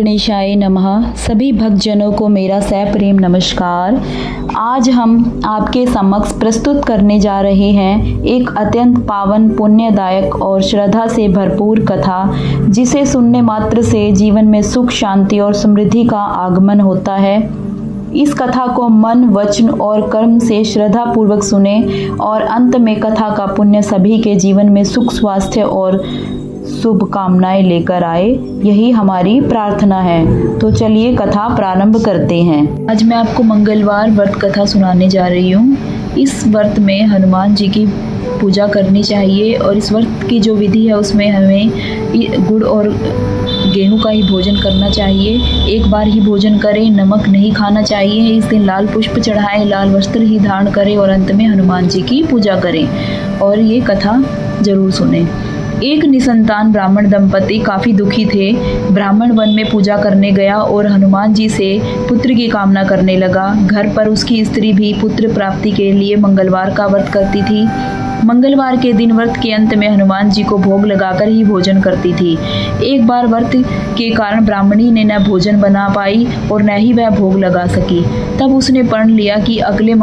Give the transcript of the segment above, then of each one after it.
गणेशाय नमः। सभी भक्तजनों को मेरा सप्रेम नमस्कार। आज हम आपके समक्ष प्रस्तुत करने जा रहे हैं एक अत्यंत पावन, पुण्यदायक और श्रद्धा से भरपूर कथा, जिसे सुनने मात्र से जीवन में सुख, शांति और समृद्धि का आगमन होता है। इस कथा को मन, वचन और कर्म से श्रद्धा पूर्वक सुने और अंत में कथा का पुण्य सभी के जीवन में सुख, स्वास्थ्य और शुभकामनाएं लेकर आए, यही हमारी प्रार्थना है। तो चलिए कथा प्रारंभ करते हैं। आज मैं आपको मंगलवार व्रत कथा सुनाने जा रही हूँ। इस व्रत में हनुमान जी की पूजा करनी चाहिए और इस व्रत की जो विधि है उसमें हमें गुड़ और गेहूं का ही भोजन करना चाहिए। एक बार ही भोजन करें, नमक नहीं खाना चाहिए। इस दिन लाल पुष्प चढ़ाएं, लाल वस्त्र ही धारण करें और अंत में हनुमान जी की पूजा करें और ये कथा जरूर सुनें। एक निसंतान ब्राह्मण दंपति काफ़ी दुखी थे। ब्राह्मण वन में पूजा करने गया और हनुमान जी से पुत्र की कामना करने लगा। घर पर उसकी स्त्री भी पुत्र प्राप्ति के लिए मंगलवार का व्रत करती थी। मंगलवार के दिन व्रत के अंत में हनुमान जी को भोग लगाकर ही भोजन करती थी। एक बार व्रत के कारण ब्राह्मणी ने न भोजन बना पाई और न ही वह भोग लगा सकी। तब उसने प्रण लिया कि अगले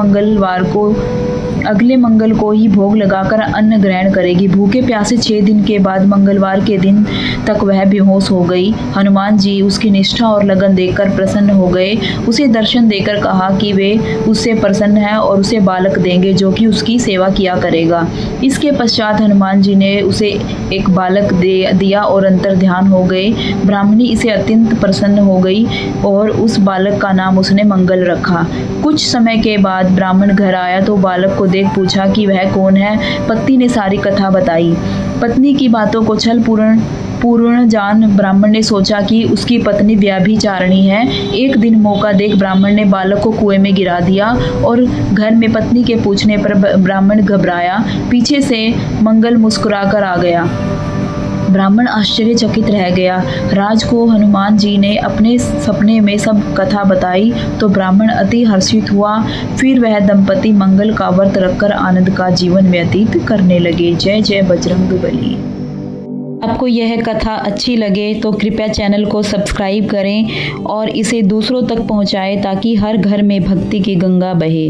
मंगल को ही भोग लगाकर अन्न ग्रहण करेगी। भूखे प्यासे 6 दिन के बाद मंगलवार के दिन तक वह बेहोश हो गई। हनुमान जी उसकी निष्ठा और लगन देखकर प्रसन्न हो गए। उसे दर्शन देकर कहा कि वे उससे प्रसन्न हैं और उसे बालक देंगे जो कि उसकी सेवा किया करेगा। इसके पश्चात हनुमान जी ने उसे एक बालक दिया और अंतर ध्यान हो गए। ब्राह्मणी इसे अत्यंत प्रसन्न हो गई और उस बालक का नाम उसने मंगल रखा। कुछ समय के बाद ब्राह्मण घर आया तो बालक को देख पूछा कि वह कौन है। पत्नी ने सारी कथा बताई। पत्नी की बातों को छल पूर्ण जान ब्राह्मण ने सोचा कि उसकी पत्नी व्यभिचारिणी है। एक दिन मौका देख ब्राह्मण ने बालक को कुएं में गिरा दिया और घर में पत्नी के पूछने पर ब्राह्मण घबराया। पीछे से मंगल मुस्कुराकर आ गया। ब्राह्मण आश्चर्यचकित रह गया। राज को हनुमान जी ने अपने सपने में सब कथा बताई तो ब्राह्मण अति हर्षित हुआ। फिर वह दंपति मंगल का व्रत रखकर आनंद का जीवन व्यतीत करने लगे। जय जय बजरंगबली। आपको यह कथा अच्छी लगे तो कृपया चैनल को सब्सक्राइब करें और इसे दूसरों तक पहुंचाएं ताकि हर घर में भक्ति की गंगा बहे।